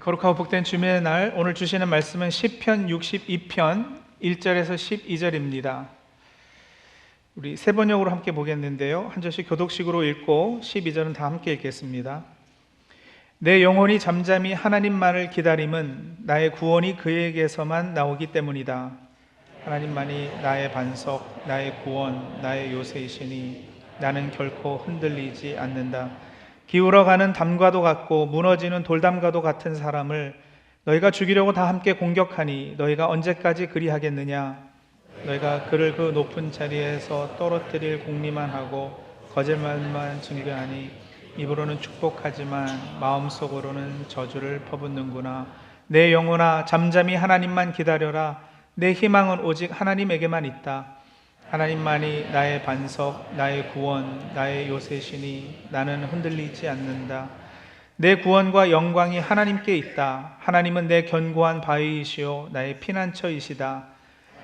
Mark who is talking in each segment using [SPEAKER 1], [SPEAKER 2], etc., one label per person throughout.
[SPEAKER 1] 거룩하고 복된 주님의 날, 오늘 주시는 말씀은 시편 62편 1절에서 12절입니다. 우리 세 번역으로 함께 보겠는데요, 한 절씩 교독식으로 읽고 12절은 다 함께 읽겠습니다. 내 영혼이 잠잠히 하나님만을 기다림은 나의 구원이 그에게서만 나오기 때문이다. 하나님만이 나의 반석, 나의 구원, 나의 요새이시니 나는 결코 흔들리지 않는다. 기울어가는 담과도 같고 무너지는 돌담과도 같은 사람을 너희가 죽이려고 다 함께 공격하니 너희가 언제까지 그리하겠느냐? 너희가 그를 그 높은 자리에서 떨어뜨릴 공리만 하고 거짓말만 증거하니 입으로는 축복하지만 마음속으로는 저주를 퍼붓는구나. 내 영혼아, 잠잠히 하나님만 기다려라. 내 희망은 오직 하나님에게만 있다. 하나님만이 나의 반석, 나의 구원, 나의 요새시니 나는 흔들리지 않는다. 내 구원과 영광이 하나님께 있다. 하나님은 내 견고한 바위이시오 나의 피난처이시다.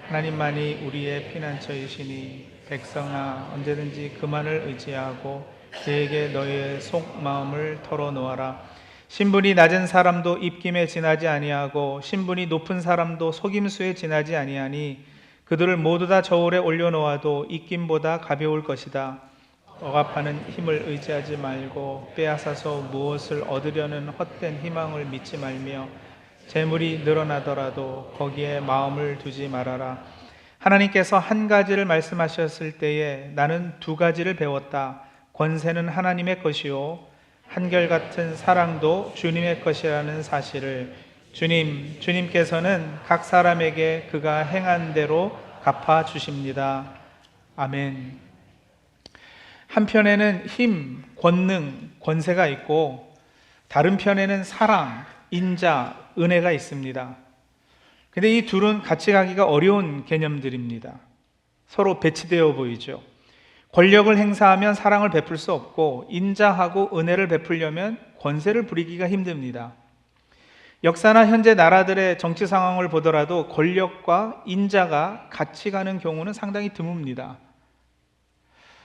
[SPEAKER 1] 하나님만이 우리의 피난처이시니 백성아, 언제든지 그만을 의지하고 그에게 너희의 속마음을 털어놓아라. 신분이 낮은 사람도 입김에 지나지 아니하고 신분이 높은 사람도 속임수에 지나지 아니하니 그들을 모두 다 저울에 올려놓아도 입김보다 가벼울 것이다. 억압하는 힘을 의지하지 말고 빼앗아서 무엇을 얻으려는 헛된 희망을 믿지 말며 재물이 늘어나더라도 거기에 마음을 두지 말아라. 하나님께서 한 가지를 말씀하셨을 때에 나는 두 가지를 배웠다. 권세는 하나님의 것이요 한결같은 사랑도 주님의 것이라는 사실을. 주님께서는 각 사람에게 그가 행한 대로 갚아주십니다. 아멘. 한편에는 힘, 권능, 권세가 있고 다른 편에는 사랑, 인자, 은혜가 있습니다. 근데 이 둘은 같이 가기가 어려운 개념들입니다. 서로 배치되어 보이죠. 권력을 행사하면 사랑을 베풀 수 없고 인자하고 은혜를 베풀려면 권세를 부리기가 힘듭니다. 역사나 현재 나라들의 정치 상황을 보더라도 권력과 인자가 같이 가는 경우는 상당히 드뭅니다.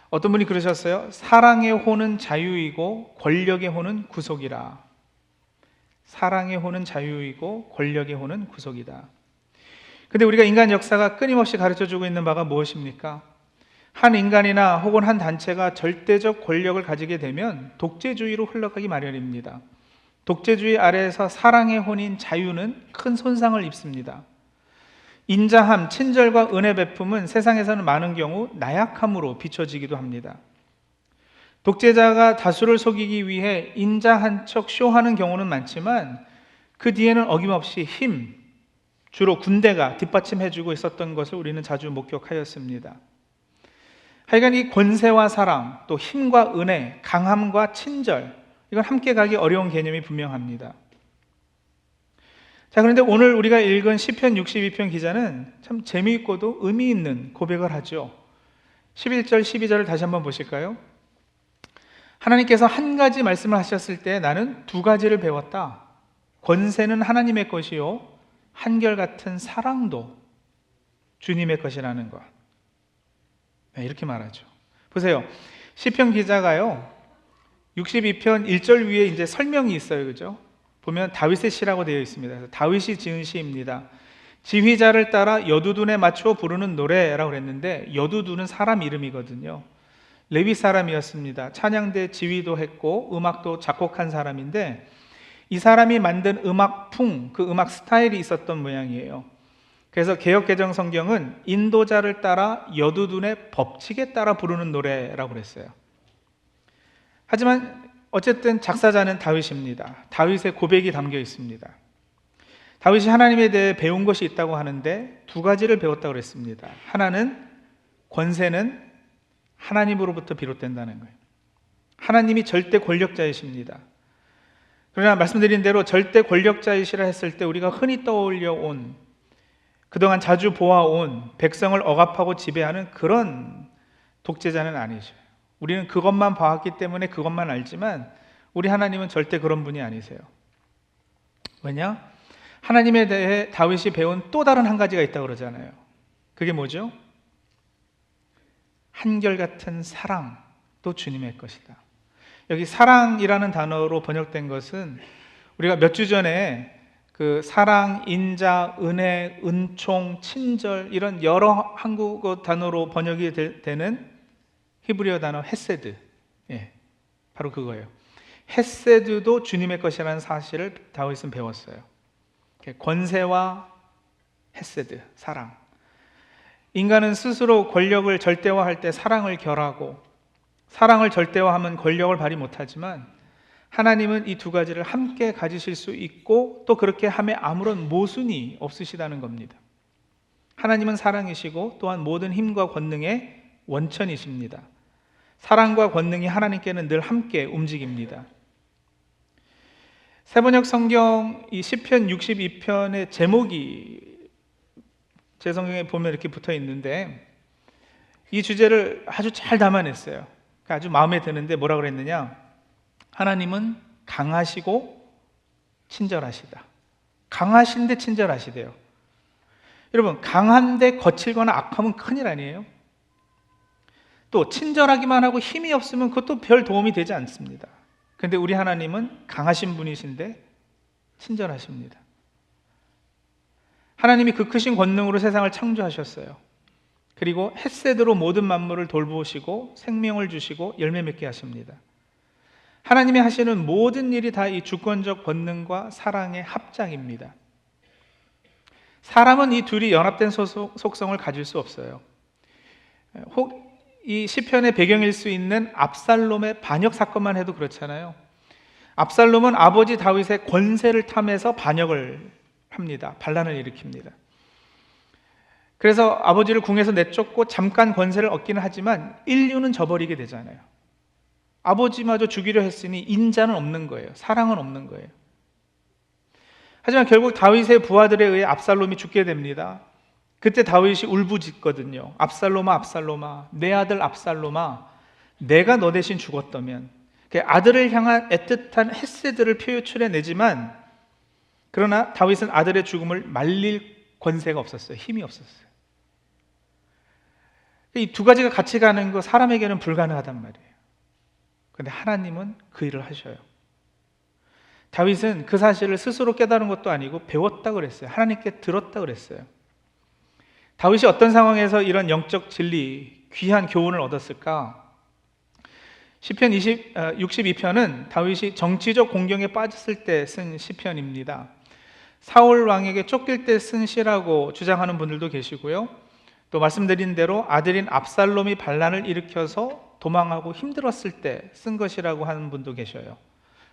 [SPEAKER 1] 어떤 분이 그러셨어요. 사랑의 호는 자유이고 권력의 호는 구속이라. 사랑의 호는 자유이고 권력의 호는 구속이다. 근데 우리가 인간 역사가 끊임없이 가르쳐주고 있는 바가 무엇입니까? 한 인간이나 혹은 한 단체가 절대적 권력을 가지게 되면 독재주의로 흘러가기 마련입니다. 독재주의 아래에서 사랑의 혼인 자유는 큰 손상을 입습니다. 인자함, 친절과 은혜 베품은 세상에서는 많은 경우 나약함으로 비춰지기도 합니다. 독재자가 다수를 속이기 위해 인자한 척 쇼하는 경우는 많지만 그 뒤에는 어김없이 힘, 주로 군대가 뒷받침해주고 있었던 것을 우리는 자주 목격하였습니다. 하여간 이 권세와 사랑, 또 힘과 은혜, 강함과 친절, 이건 함께 가기 어려운 개념이 분명합니다. 자, 그런데 오늘 우리가 읽은 시편 62편 기자는 참 재미있고도 의미 있는 고백을 하죠. 11절, 12절을 다시 한번 보실까요? 하나님께서 한 가지 말씀을 하셨을 때 나는 두 가지를 배웠다. 권세는 하나님의 것이요 한결같은 사랑도 주님의 것이라는 것. 이렇게 말하죠. 보세요. 시편 기자가요 62편 1절 위에 이제 설명이 있어요. 그죠? 보면 다윗의 시라고 되어 있습니다. 그래서 다윗이 지은 시입니다. 지휘자를 따라 여두둔에 맞춰 부르는 노래라고 그랬는데 여두둔은 사람 이름이거든요. 레위 사람이었습니다. 찬양대 지휘도 했고 음악도 작곡한 사람인데 이 사람이 만든 음악풍, 그 음악 스타일이 있었던 모양이에요. 그래서 개역개정 성경은 인도자를 따라 여두둔의 법칙에 따라 부르는 노래라고 그랬어요. 하지만 어쨌든 작사자는 다윗입니다. 다윗의 고백이 담겨 있습니다. 다윗이 하나님에 대해 배운 것이 있다고 하는데 두 가지를 배웠다고 그랬습니다. 하나는 권세는 하나님으로부터 비롯된다는 거예요. 하나님이 절대 권력자이십니다. 그러나 말씀드린 대로 절대 권력자이시라 했을 때 우리가 흔히 떠올려 온, 그동안 자주 보아온 백성을 억압하고 지배하는 그런 독재자는 아니죠. 우리는 그것만 봐왔기 때문에 그것만 알지만 우리 하나님은 절대 그런 분이 아니세요. 왜냐? 하나님에 대해 다윗이 배운 또 다른 한 가지가 있다고 그러잖아요. 그게 뭐죠? 한결같은 사랑도 주님의 것이다. 여기 사랑이라는 단어로 번역된 것은 우리가 몇 주 전에 그 사랑, 인자, 은혜, 은총, 친절 이런 여러 한국어 단어로 번역이 되는 히브리어 단어 헤세드, 바로 그거예요. 헤세드도 주님의 것이라는 사실을 다윗은 배웠어요. 권세와 헤세드, 사랑. 인간은 스스로 권력을 절대화할 때 사랑을 결하고, 사랑을 절대화하면 권력을 발휘 못하지만, 하나님은 이 두 가지를 함께 가지실 수 있고 또 그렇게 함에 아무런 모순이 없으시다는 겁니다. 하나님은 사랑이시고 또한 모든 힘과 권능의 원천이십니다. 사랑과 권능이 하나님께는 늘 함께 움직입니다. 세번역 성경 이 시편 62편의 제목이 제 성경에 보면 이렇게 붙어 있는데, 이 주제를 아주 잘 담아냈어요. 아주 마음에 드는데 뭐라 그랬느냐? 하나님은 강하시고 친절하시다. 강하신데 친절하시대요. 여러분, 강한데 거칠거나 악하면 큰일 아니에요? 또 친절하기만 하고 힘이 없으면 그것도 별 도움이 되지 않습니다. 그런데 우리 하나님은 강하신 분이신데 친절하십니다. 하나님이 그 크신 권능으로 세상을 창조하셨어요. 그리고 햇새대로 모든 만물을 돌보시고 생명을 주시고 열매 맺게 하십니다. 하나님이 하시는 모든 일이 다 이 주권적 권능과 사랑의 합작입니다. 사람은 이 둘이 연합된 속성을 가질 수 없어요. 혹 이 시편의 배경일 수 있는 압살롬의 반역 사건만 해도 그렇잖아요. 압살롬은 아버지 다윗의 권세를 탐해서 반역을 합니다. 반란을 일으킵니다. 그래서 아버지를 궁에서 내쫓고 잠깐 권세를 얻기는 하지만 인류는 저버리게 되잖아요. 아버지마저 죽이려 했으니 인자는 없는 거예요. 사랑은 없는 거예요. 하지만 결국 다윗의 부하들에 의해 압살롬이 죽게 됩니다. 그때 다윗이 울부짖거든요. 압살롬아, 압살롬아, 내 아들 압살롬아, 내가 너 대신 죽었다면. 아들을 향한 애틋한 헤세드를 표출해내지만, 그러나 다윗은 아들의 죽음을 말릴 권세가 없었어요. 힘이 없었어요. 이 두 가지가 같이 가는 거 사람에게는 불가능하단 말이에요. 그런데 하나님은 그 일을 하셔요. 다윗은 그 사실을 스스로 깨달은 것도 아니고 배웠다 그랬어요. 하나님께 들었다 그랬어요. 다윗이 어떤 상황에서 이런 영적 진리, 귀한 교훈을 얻었을까? 시편 62편은 다윗이 정치적 공경에 빠졌을 때 쓴 시편입니다. 사울 왕에게 쫓길 때 쓴 시라고 주장하는 분들도 계시고요. 또 말씀드린 대로 아들인 압살롬이 반란을 일으켜서 도망하고 힘들었을 때 쓴 것이라고 하는 분도 계셔요.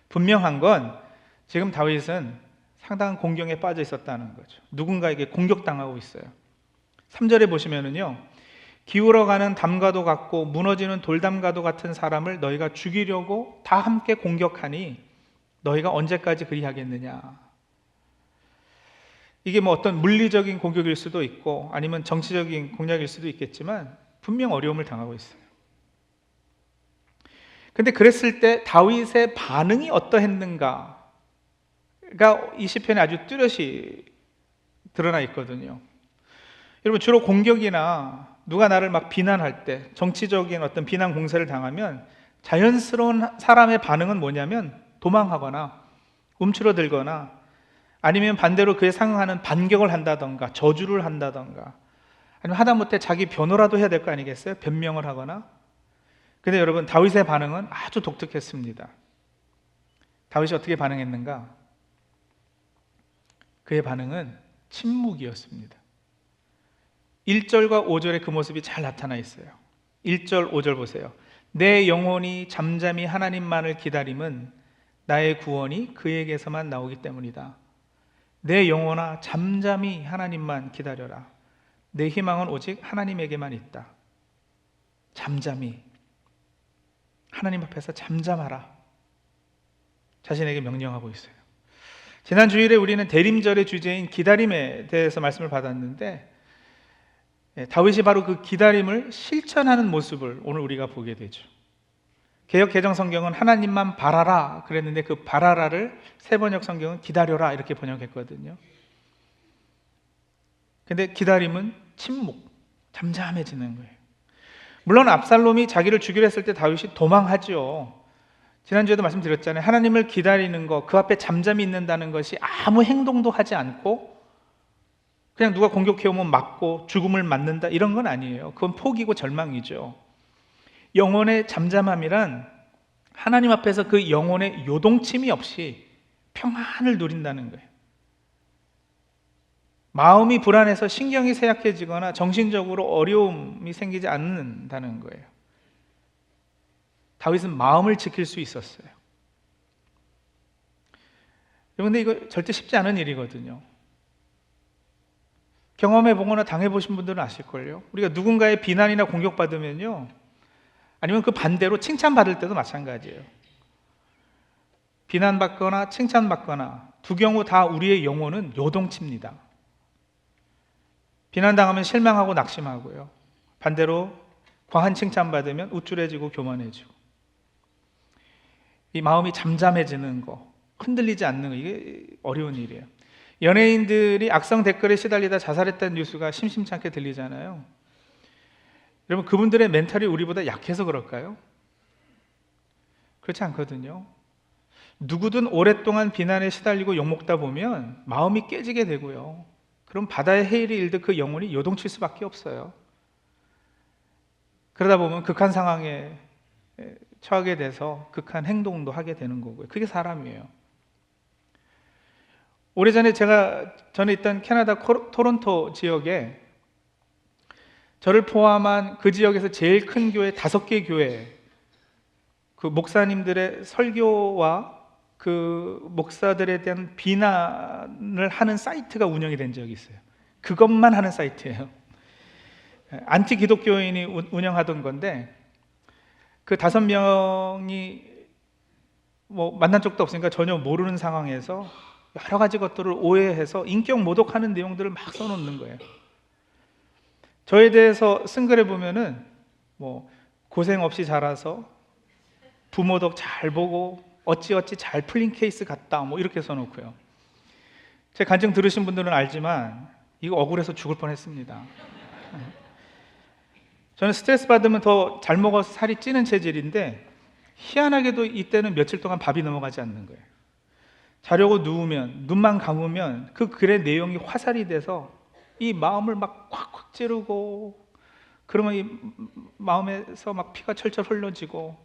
[SPEAKER 1] 분명한 건 지금 다윗은 상당한 공경에 빠져 있었다는 거죠. 누군가에게 공격당하고 있어요. 3절에 보시면은요, 기울어가는 담과도 같고 무너지는 돌담과도 같은 사람을 너희가 죽이려고 다 함께 공격하니 너희가 언제까지 그리하겠느냐. 이게 뭐 어떤 물리적인 공격일 수도 있고 아니면 정치적인 공략일 수도 있겠지만 분명 어려움을 당하고 있어요. 근데 그랬을 때 다윗의 반응이 어떠했는가가 이 시편에 아주 뚜렷이 드러나 있거든요. 여러분, 주로 공격이나 누가 나를 막 비난할 때, 정치적인 어떤 비난 공세를 당하면 자연스러운 사람의 반응은 뭐냐면 도망하거나 움츠러들거나 아니면 반대로 그에 상응하는 반격을 한다던가 저주를 한다던가 아니면 하다못해 자기 변호라도 해야 될 거 아니겠어요? 변명을 하거나. 근데 여러분, 다윗의 반응은 아주 독특했습니다. 다윗이 어떻게 반응했는가? 그의 반응은 침묵이었습니다. 1절과 5절에 그 모습이 잘 나타나 있어요. 1절, 5절 보세요. 내 영혼이 잠잠히 하나님만을 기다림은 나의 구원이 그에게서만 나오기 때문이다. 내 영혼아, 잠잠히 하나님만 기다려라. 내 희망은 오직 하나님에게만 있다. 잠잠히 하나님 앞에서 잠잠하라. 자신에게 명령하고 있어요. 지난 주일에 우리는 대림절의 주제인 기다림에 대해서 말씀을 받았는데, 다윗이 바로 그 기다림을 실천하는 모습을 오늘 우리가 보게 되죠. 개역 개정 성경은 하나님만 바라라 그랬는데 그 바라라를 세번역 성경은 기다려라 이렇게 번역했거든요. 근데 기다림은 침묵, 잠잠해지는 거예요. 물론 압살롬이 자기를 죽이려 했을 때 다윗이 도망하죠. 지난주에도 말씀드렸잖아요. 하나님을 기다리는 것, 그 앞에 잠잠히 있는다는 것이 아무 행동도 하지 않고 그냥 누가 공격해오면 맞고 죽음을 맞는다 이런 건 아니에요. 그건 포기고 절망이죠. 영혼의 잠잠함이란 하나님 앞에서 그 영혼의 요동침이 없이 평안을 누린다는 거예요. 마음이 불안해서 신경이 쇠약해지거나 정신적으로 어려움이 생기지 않는다는 거예요. 다윗은 마음을 지킬 수 있었어요. 그런데 이거 절대 쉽지 않은 일이거든요. 경험해 보거나 당해 보신 분들은 아실걸요. 우리가 누군가의 비난이나 공격받으면요, 아니면 그 반대로 칭찬받을 때도 마찬가지예요. 비난받거나 칭찬받거나 두 경우 다 우리의 영혼은 요동칩니다. 비난당하면 실망하고 낙심하고요. 반대로 과한 칭찬받으면 우쭐해지고 교만해지고. 이 마음이 잠잠해지는 거, 흔들리지 않는 거, 이게 어려운 일이에요. 연예인들이 악성 댓글에 시달리다 자살했다는 뉴스가 심심찮게 들리잖아요. 여러분, 그분들의 멘탈이 우리보다 약해서 그럴까요? 그렇지 않거든요. 누구든 오랫동안 비난에 시달리고 욕먹다 보면 마음이 깨지게 되고요. 그럼 바다의 해일이 일듯 그 영혼이 요동칠 수밖에 없어요. 그러다 보면 극한 상황에 처하게 돼서 극한 행동도 하게 되는 거고요. 그게 사람이에요. 오래전에 제가 전에 있던 캐나다 토론토 지역에 저를 포함한 그 지역에서 제일 큰 교회 5개 교회, 그 목사님들의 설교와 그 목사들에 대한 비난을 하는 사이트가 운영이 된 적이 있어요. 그것만 하는 사이트예요. 안티 기독교인이 운영하던 건데, 그 5명이 뭐 만난 적도 없으니까 전혀 모르는 상황에서 여러 가지 것들을 오해해서 인격 모독하는 내용들을 막 써놓는 거예요. 저에 대해서 쓴 글에 보면은 뭐 고생 없이 자라서 부모덕 잘 보고 어찌어찌 잘 풀린 케이스 같다, 뭐 이렇게 써놓고요. 제 간증 들으신 분들은 알지만 이거 억울해서 죽을 뻔했습니다. 저는 스트레스 받으면 더 잘 먹어서 살이 찌는 체질인데, 희한하게도 이때는 며칠 동안 밥이 넘어가지 않는 거예요. 자려고 누우면, 눈만 감으면 그 글의 내용이 화살이 돼서 이 마음을 막 콱콱 찌르고, 그러면 이 마음에서 막 피가 철철 흘러지고,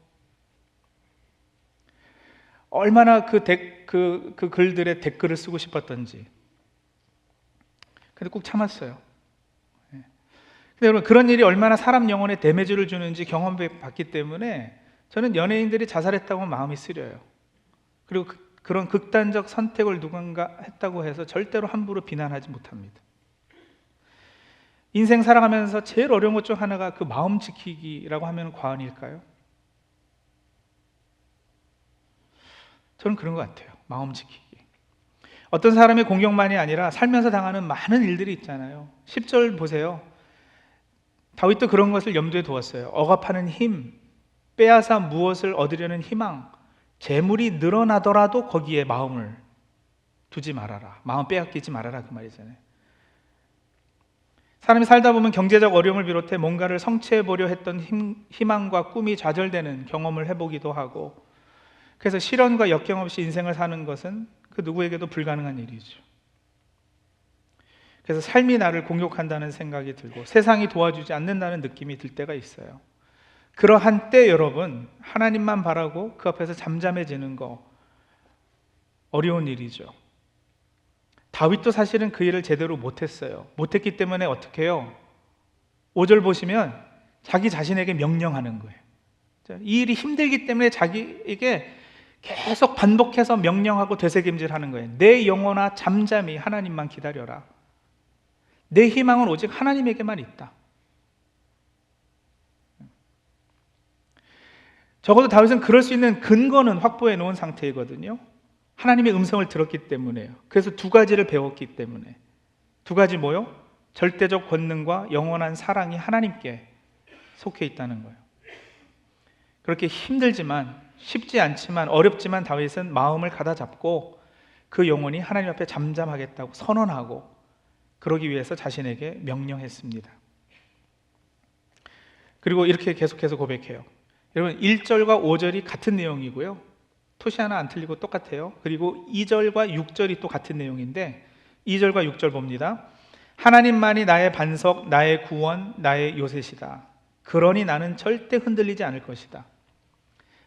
[SPEAKER 1] 얼마나 그 글들의 댓글을 쓰고 싶었던지. 근데 꼭 참았어요. 근데 여러분, 그런 일이 얼마나 사람 영혼에 데미지를 주는지 경험해봤기 때문에 저는 연예인들이 자살했다고 하면 마음이 쓰려요. 그리고 그런 극단적 선택을 누군가 했다고 해서 절대로 함부로 비난하지 못합니다. 인생 살아가면서 제일 어려운 것 중 하나가 그 마음 지키기라고 하면 과언일까요? 저는 그런 것 같아요. 마음 지키기. 어떤 사람의 공격만이 아니라 살면서 당하는 많은 일들이 있잖아요. 10절 보세요. 다윗도 그런 것을 염두에 두었어요. 억압하는 힘, 빼앗아 무엇을 얻으려는 희망, 재물이 늘어나더라도 거기에 마음을 두지 말아라. 마음 빼앗기지 말아라, 그 말이잖아요. 사람이 살다 보면 경제적 어려움을 비롯해 뭔가를 성취해보려 했던 희망과 꿈이 좌절되는 경험을 해보기도 하고, 그래서 실현과 역경 없이 인생을 사는 것은 그 누구에게도 불가능한 일이죠. 그래서 삶이 나를 공격한다는 생각이 들고 세상이 도와주지 않는다는 느낌이 들 때가 있어요. 그러한 때 여러분, 하나님만 바라고 그 앞에서 잠잠해지는 거 어려운 일이죠. 다윗도 사실은 그 일을 제대로 못했어요. 못했기 때문에 어떻게 해요? 5절 보시면 자기 자신에게 명령하는 거예요. 이 일이 힘들기 때문에 자기에게 계속 반복해서 명령하고 되새김질하는 거예요. 내 영혼아 잠잠히 하나님만 기다려라. 내 희망은 오직 하나님에게만 있다. 적어도 다윗은 그럴 수 있는 근거는 확보해 놓은 상태이거든요. 하나님의 음성을 들었기 때문에요. 그래서 2가지를 배웠기 때문에. 2가지 뭐요? 절대적 권능과 영원한 사랑이 하나님께 속해 있다는 거예요. 그렇게 힘들지만, 쉽지 않지만, 어렵지만 다윗은 마음을 가다잡고 그 영혼이 하나님 앞에 잠잠하겠다고 선언하고, 그러기 위해서 자신에게 명령했습니다. 그리고 이렇게 계속해서 고백해요. 여러분, 1절과 5절이 같은 내용이고요, 토시 하나 안 틀리고 똑같아요. 그리고 2절과 6절이 또 같은 내용인데 2절과 6절 봅니다. 하나님만이 나의 반석, 나의 구원, 나의 요새시다. 그러니 나는 절대 흔들리지 않을 것이다.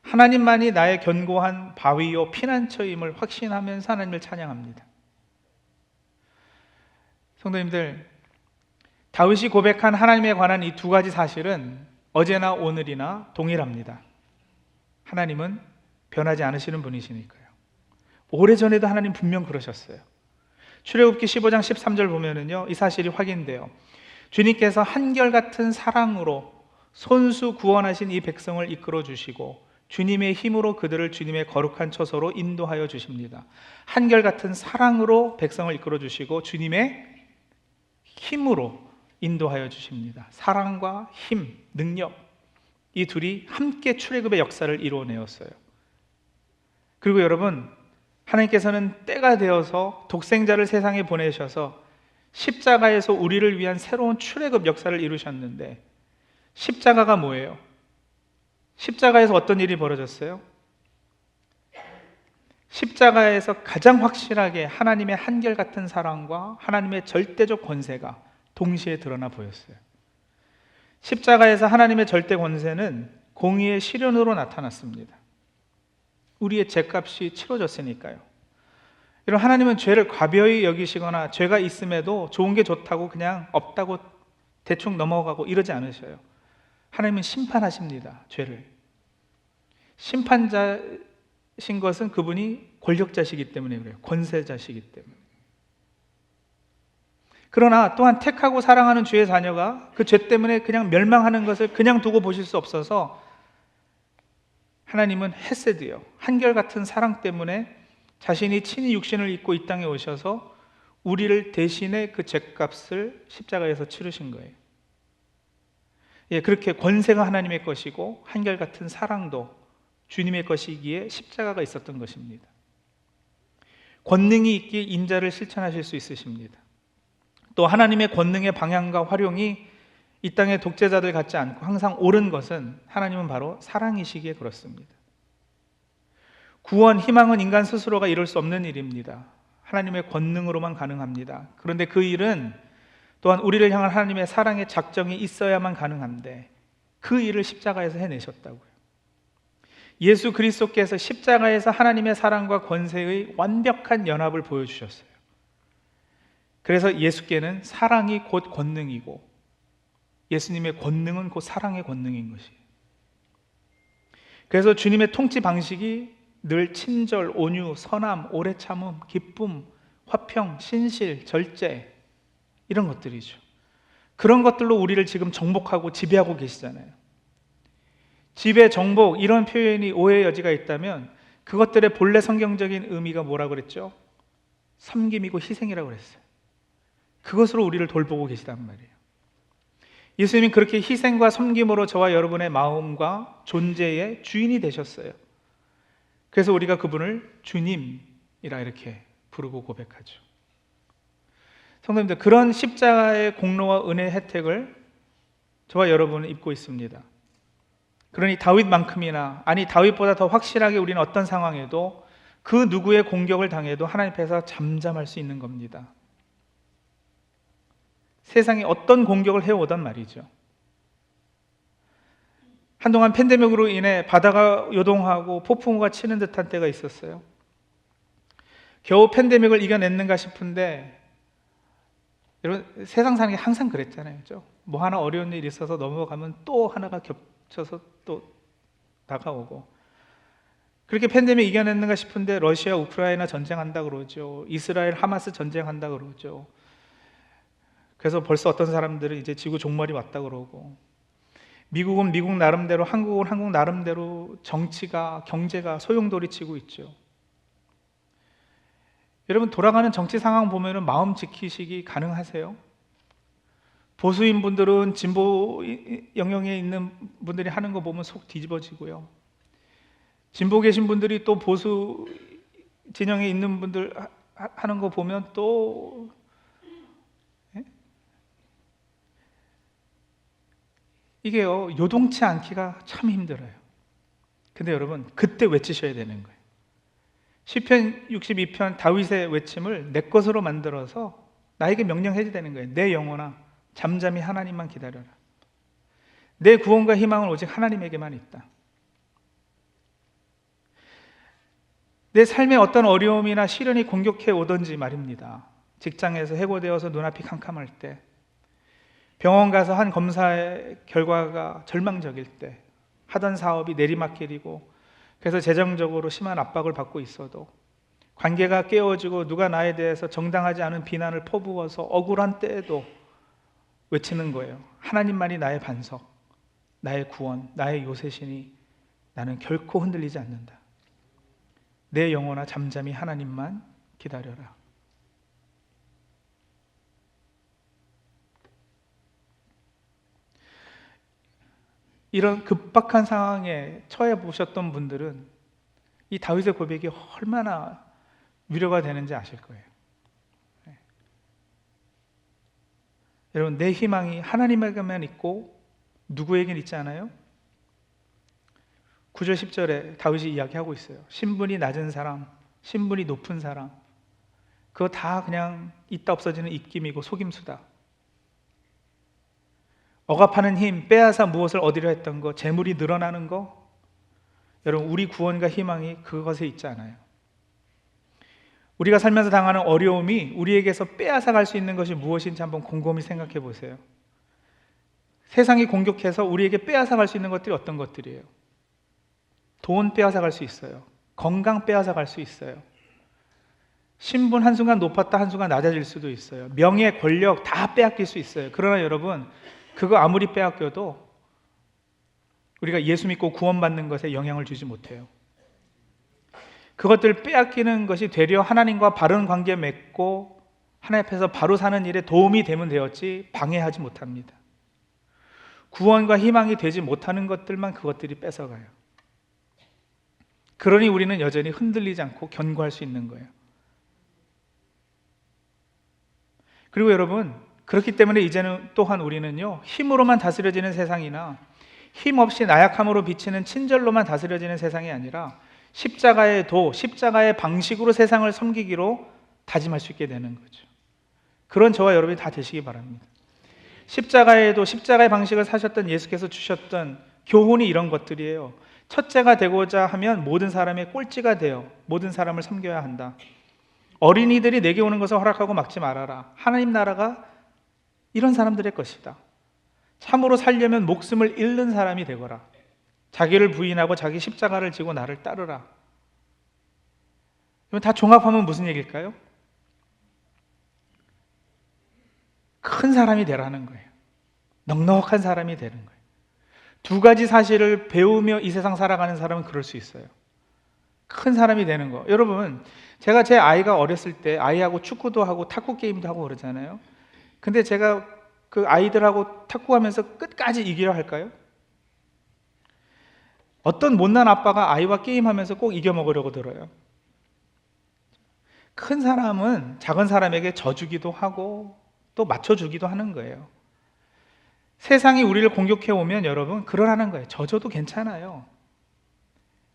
[SPEAKER 1] 하나님만이 나의 견고한 바위요 피난처임을 확신하면서 하나님을 찬양합니다. 성도님들, 다윗이 고백한 하나님에 관한 이 두 가지 사실은 어제나 오늘이나 동일합니다. 하나님은 변하지 않으시는 분이시니까요. 오래전에도 하나님 분명 그러셨어요. 출애굽기 15장 13절 보면은요, 이 사실이 확인돼요. 주님께서 한결같은 사랑으로 손수 구원하신 이 백성을 이끌어 주시고 주님의 힘으로 그들을 주님의 거룩한 처소로 인도하여 주십니다. 한결같은 사랑으로 백성을 이끌어 주시고 주님의 힘으로 인도하여 주십니다. 사랑과 힘, 능력, 이 둘이 함께 출애굽의 역사를 이루어내었어요. 그리고 여러분, 하나님께서는 때가 되어서 독생자를 세상에 보내셔서 십자가에서 우리를 위한 새로운 출애굽 역사를 이루셨는데, 십자가가 뭐예요? 십자가에서 어떤 일이 벌어졌어요? 십자가에서 가장 확실하게 하나님의 한결같은 사랑과 하나님의 절대적 권세가 동시에 드러나 보였어요. 십자가에서 하나님의 절대 권세는 공의의 실현으로 나타났습니다. 우리의 죄값이 치러졌으니까요. 이런 하나님은 죄를 가벼이 여기시거나 죄가 있음에도 좋은 게 좋다고 그냥 없다고 대충 넘어가고 이러지 않으셔요. 하나님은 심판하십니다. 죄를. 심판자신 것은 그분이 권력자시기 때문에 그래요. 권세자시기 때문에. 그러나 또한 택하고 사랑하는 주의 자녀가 그 죄 때문에 그냥 멸망하는 것을 그냥 두고 보실 수 없어서 하나님은 헤세드요, 한결같은 사랑 때문에 자신이 친히 육신을 입고 이 땅에 오셔서 우리를 대신해 그 죄값을 십자가에서 치르신 거예요. 예, 그렇게 권세가 하나님의 것이고 한결같은 사랑도 주님의 것이기에 십자가가 있었던 것입니다. 권능이 있기에 인자를 실천하실 수 있으십니다. 또 하나님의 권능의 방향과 활용이 이 땅의 독재자들 같지 않고 항상 옳은 것은 하나님은 바로 사랑이시기에 그렇습니다. 구원, 희망은 인간 스스로가 이룰 수 없는 일입니다. 하나님의 권능으로만 가능합니다. 그런데 그 일은 또한 우리를 향한 하나님의 사랑의 작정이 있어야만 가능한데 그 일을 십자가에서 해내셨다고요. 예수 그리스도께서 십자가에서 하나님의 사랑과 권세의 완벽한 연합을 보여주셨어요. 그래서 예수께는 사랑이 곧 권능이고 예수님의 권능은 곧 사랑의 권능인 것이에요. 그래서 주님의 통치 방식이 늘 친절, 온유, 선함, 오래 참음, 기쁨, 화평, 신실, 절제 이런 것들이죠. 그런 것들로 우리를 지금 정복하고 지배하고 계시잖아요. 지배, 정복 이런 표현이 오해의 여지가 있다면 그것들의 본래 성경적인 의미가 뭐라고 그랬죠? 섬김이고 희생이라고 그랬어요. 그것으로 우리를 돌보고 계시단 말이에요. 예수님이 그렇게 희생과 섬김으로 저와 여러분의 마음과 존재의 주인이 되셨어요. 그래서 우리가 그분을 주님이라 이렇게 부르고 고백하죠. 성도님들, 그런 십자가의 공로와 은혜의 혜택을 저와 여러분은 입고 있습니다. 그러니 다윗만큼이나, 아니 다윗보다 더 확실하게 우리는 어떤 상황에도 그 누구의 공격을 당해도 하나님 앞에서 잠잠할 수 있는 겁니다. 세상에 어떤 공격을 해오던 말이죠. 한동안 팬데믹으로 인해 바다가 요동하고 폭풍우가 치는 듯한 때가 있었어요. 겨우 팬데믹을 이겨냈는가 싶은데, 여러분 세상 사는 게 항상 그랬잖아요. 그렇죠? 뭐 하나 어려운 일이 있어서 넘어가면 또 하나가 겹쳐서 또 다가오고, 그렇게 팬데믹 이겨냈는가 싶은데 러시아 우크라이나 전쟁한다 그러죠. 이스라엘 하마스 전쟁한다 그러죠. 그래서 벌써 어떤 사람들은 이제 지구 종말이 왔다 그러고, 미국은 미국 나름대로, 한국은 한국 나름대로 정치가, 경제가 소용돌이치고 있죠. 여러분 돌아가는 정치 상황 보면은 마음 지키시기 가능하세요? 보수인 분들은 진보 영역에 있는 분들이 하는 거 보면 속 뒤집어지고요. 진보 계신 분들이 또 보수 진영에 있는 분들 하는 거 보면 또 이게요, 요동치 않기가 참 힘들어요. 근데 여러분 그때 외치셔야 되는 거예요. 시편 62편 다윗의 외침을 내 것으로 만들어서 나에게 명령해야 되는 거예요. 내 영혼아, 잠잠히 하나님만 기다려라. 내 구원과 희망은 오직 하나님에게만 있다. 내 삶에 어떤 어려움이나 시련이 공격해 오든지 말입니다. 직장에서 해고되어서 눈앞이 캄캄할 때, 병원 가서 한 검사의 결과가 절망적일 때, 하던 사업이 내리막길이고 그래서 재정적으로 심한 압박을 받고 있어도, 관계가 깨어지고 누가 나에 대해서 정당하지 않은 비난을 퍼부어서 억울한 때에도 외치는 거예요. 하나님만이 나의 반석, 나의 구원, 나의 요새시니 나는 결코 흔들리지 않는다. 내 영혼아, 잠잠히 하나님만 기다려라. 이런 급박한 상황에 처해 보셨던 분들은 이 다윗의 고백이 얼마나 위로가 되는지 아실 거예요. 네. 여러분, 내 희망이 하나님에게만 있고 누구에겐 있지 않아요? 9절 10절에 다윗이 이야기하고 있어요. 신분이 낮은 사람, 신분이 높은 사람, 그거 다 그냥 있다 없어지는 입김이고 속임수다. 억압하는 힘, 빼앗아 무엇을 얻으려 했던 거, 재물이 늘어나는 거, 여러분, 우리 구원과 희망이 그것에 있지 않아요. 우리가 살면서 당하는 어려움이 우리에게서 빼앗아 갈 수 있는 것이 무엇인지 한번 곰곰이 생각해 보세요. 세상이 공격해서 우리에게 빼앗아 갈 수 있는 것들이 어떤 것들이에요? 돈 빼앗아 갈 수 있어요. 건강 빼앗아 갈 수 있어요. 신분 한순간 높았다 한순간 낮아질 수도 있어요. 명예, 권력 다 빼앗길 수 있어요. 그러나 여러분, 그거 아무리 빼앗겨도 우리가 예수 믿고 구원받는 것에 영향을 주지 못해요. 그것들 빼앗기는 것이 되려 하나님과 바른 관계 맺고 하나님 앞에서 바로 사는 일에 도움이 되면 되었지 방해하지 못합니다. 구원과 희망이 되지 못하는 것들만 그것들이 뺏어가요. 그러니 우리는 여전히 흔들리지 않고 견고할 수 있는 거예요. 그리고 여러분, 그렇기 때문에 이제는 또한 우리는요, 힘으로만 다스려지는 세상이나 힘없이 나약함으로 비치는 친절로만 다스려지는 세상이 아니라 십자가의 도, 십자가의 방식으로 세상을 섬기기로 다짐할 수 있게 되는 거죠. 그런 저와 여러분이 다 되시기 바랍니다. 십자가의 도, 십자가의 방식을 사셨던 예수께서 주셨던 교훈이 이런 것들이에요. 첫째가 되고자 하면 모든 사람의 꼴찌가 되어 모든 사람을 섬겨야 한다. 어린이들이 내게 오는 것을 허락하고 막지 말아라. 하나님 나라가 이런 사람들의 것이다. 참으로 살려면 목숨을 잃는 사람이 되거라. 자기를 부인하고 자기 십자가를 지고 나를 따르라. 이건 다 종합하면 무슨 얘기일까요? 큰 사람이 되라는 거예요. 넉넉한 사람이 되는 거예요. 두 가지 사실을 배우며 이 세상 살아가는 사람은 그럴 수 있어요. 큰 사람이 되는 거. 여러분, 제가 제 아이가 어렸을 때 아이하고 축구도 하고 탁구 게임도 하고 그러잖아요. 근데 제가 그 아이들하고 탁구하면서 끝까지 이기려 할까요? 어떤 못난 아빠가 아이와 게임하면서 꼭 이겨먹으려고 들어요. 큰 사람은 작은 사람에게 져주기도 하고 또 맞춰주기도 하는 거예요. 세상이 우리를 공격해 오면 여러분, 그러라는 거예요. 져줘도 괜찮아요.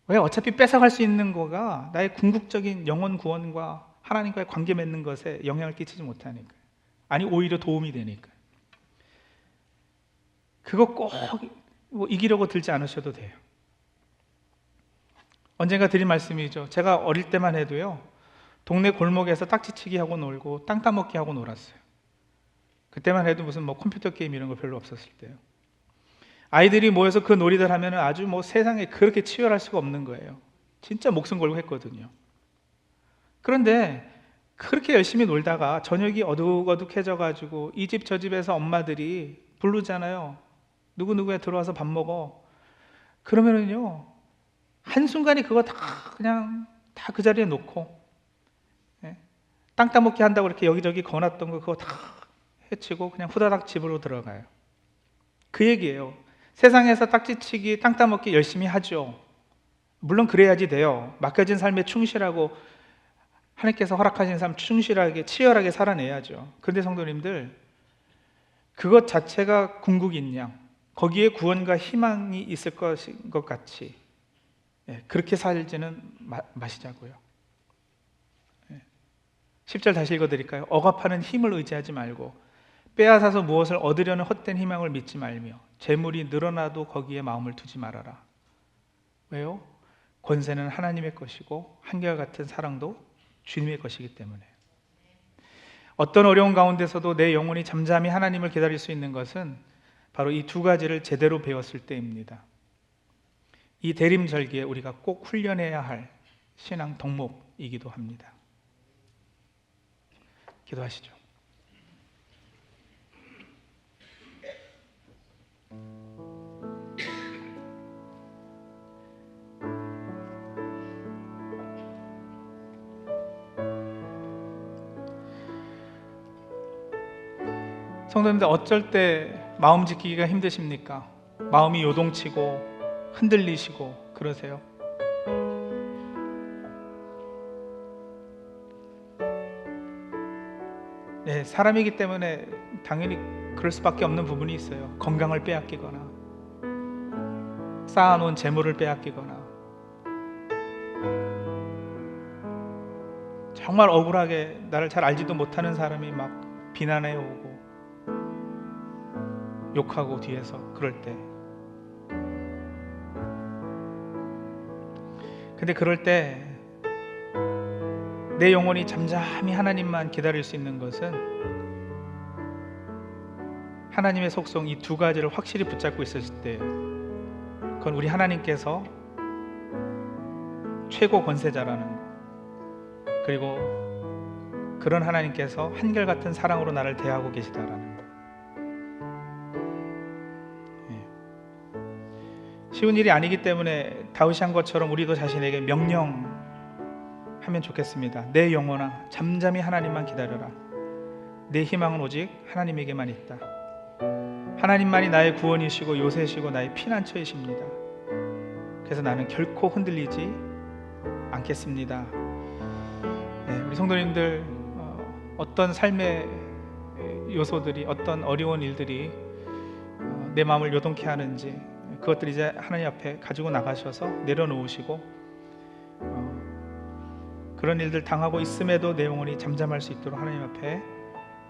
[SPEAKER 1] 왜? 어차피 뺏어갈 수 있는 거가 나의 궁극적인 영혼 구원과 하나님과의 관계 맺는 것에 영향을 끼치지 못하니까. 아니, 오히려 도움이 되니까. 그거 꼭 이기려고 들지 않으셔도 돼요. 언젠가 드린 말씀이죠. 제가 어릴 때만 해도요, 동네 골목에서 딱지치기 하고 놀고 땅 따먹기 하고 놀았어요. 그때만 해도 무슨 컴퓨터 게임 이런 거 별로 없었을 때요. 아이들이 모여서 그 놀이들 하면 아주 세상에 그렇게 치열할 수가 없는 거예요. 진짜 목숨 걸고 했거든요. 그런데 그렇게 열심히 놀다가 저녁이 어둑어둑해져가지고 이 집 저 집에서 엄마들이 부르잖아요. 누구누구에 들어와서 밥 먹어. 그러면은요, 한순간에 그거 다 그냥 다 그 자리에 놓고, 땅 따먹기 한다고 이렇게 여기저기 거놨던 거 그거 다 해치고 그냥 후다닥 집으로 들어가요. 그 얘기예요. 세상에서 딱지치기, 땅 따먹기 열심히 하죠. 물론 그래야지 돼요. 맡겨진 삶에 충실하고 하나님께서 허락하신 삶 충실하게 치열하게 살아내야죠. 그런데 성도님들, 그것 자체가 궁극인 양, 거기에 구원과 희망이 있을 것인 것 같이 그렇게 살지는 마시자고요. 10절 다시 읽어드릴까요? 억압하는 힘을 의지하지 말고 빼앗아서 무엇을 얻으려는 헛된 희망을 믿지 말며 재물이 늘어나도 거기에 마음을 두지 말아라. 왜요? 권세는 하나님의 것이고 한결같은 사랑도 주님의 것이기 때문에. 어떤 어려운 가운데서도 내 영혼이 잠잠히 하나님을 기다릴 수 있는 것은 바로 이 두 가지를 제대로 배웠을 때입니다. 이 대림절기에 우리가 꼭 훈련해야 할 신앙 덕목이기도 합니다. 기도하시죠. 성도님들, 어쩔 때 마음 지키기가 힘드십니까? 마음이 요동치고 흔들리시고 그러세요? 네, 사람이기 때문에 당연히 그럴 수밖에 없는 부분이 있어요. 건강을 빼앗기거나 쌓아놓은 재물을 빼앗기거나 정말 억울하게 나를 잘 알지도 못하는 사람이 막 비난해 오고 욕하고 뒤에서 그럴 때. 근데 그럴 때 내 영혼이 잠잠히 하나님만 기다릴 수 있는 것은 하나님의 속성 이 두 가지를 확실히 붙잡고 있었을 때예요. 그건 우리 하나님께서 최고 권세자라는 거, 그리고 그런 하나님께서 한결같은 사랑으로 나를 대하고 계시다라는 거. 쉬운 일이 아니기 때문에 다윗이 한 것처럼 우리도 자신에게 명령하면 좋겠습니다. 내 영혼아, 잠잠히 하나님만 기다려라. 내 희망은 오직 하나님에게만 있다. 하나님만이 나의 구원이시고 요새시고 나의 피난처이십니다. 그래서 나는 결코 흔들리지 않겠습니다. 네, 우리 성도님들, 어떤 삶의 요소들이, 어떤 어려운 일들이 내 마음을 요동케 하는지 그것들 이제 하나님 앞에 가지고 나가셔서 내려놓으시고, 그런 일들 당하고 있음에도 내 영혼이 잠잠할 수 있도록 하나님 앞에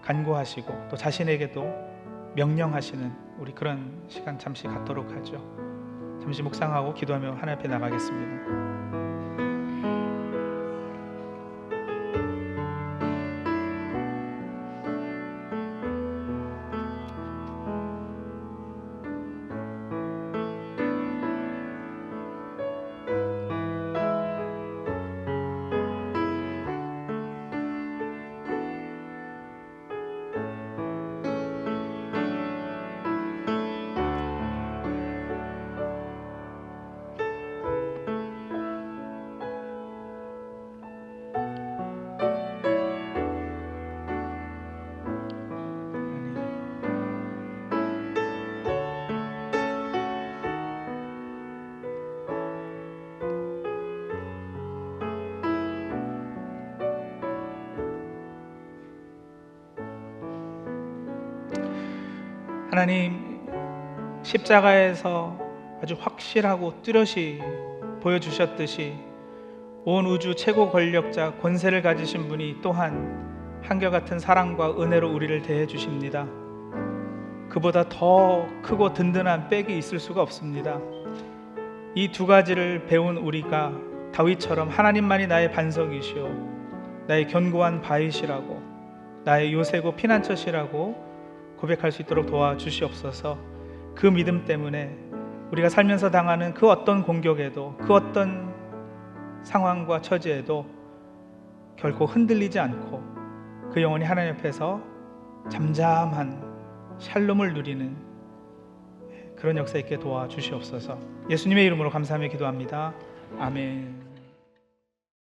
[SPEAKER 1] 간구하시고 또 자신에게도 명령하시는 우리 그런 시간 잠시 갖도록 하죠. 잠시 묵상하고 기도하며 하나님 앞에 나가겠습니다. 하나님, 십자가에서 아주 확실하고 뚜렷이 보여주셨듯이 온 우주 최고 권력자 권세를 가지신 분이 또한 한결같은 사랑과 은혜로 우리를 대해 주십니다. 그보다 더 크고 든든한 백이 있을 수가 없습니다. 이 두 가지를 배운 우리가 다윗처럼 하나님만이 나의 반석이시오, 나의 견고한 바위시라고, 나의 요새고 피난처시라고 고백할 수 있도록 도와주시옵소서. 그 믿음 때문에 우리가 살면서 당하는 그 어떤 공격에도, 그 어떤 상황과 처지에도 결코 흔들리지 않고 그 영혼이 하나님 앞에서 잠잠한 샬롬을 누리는 그런 역사 있게 도와주시옵소서. 예수님의 이름으로 감사하며 기도합니다. 아멘.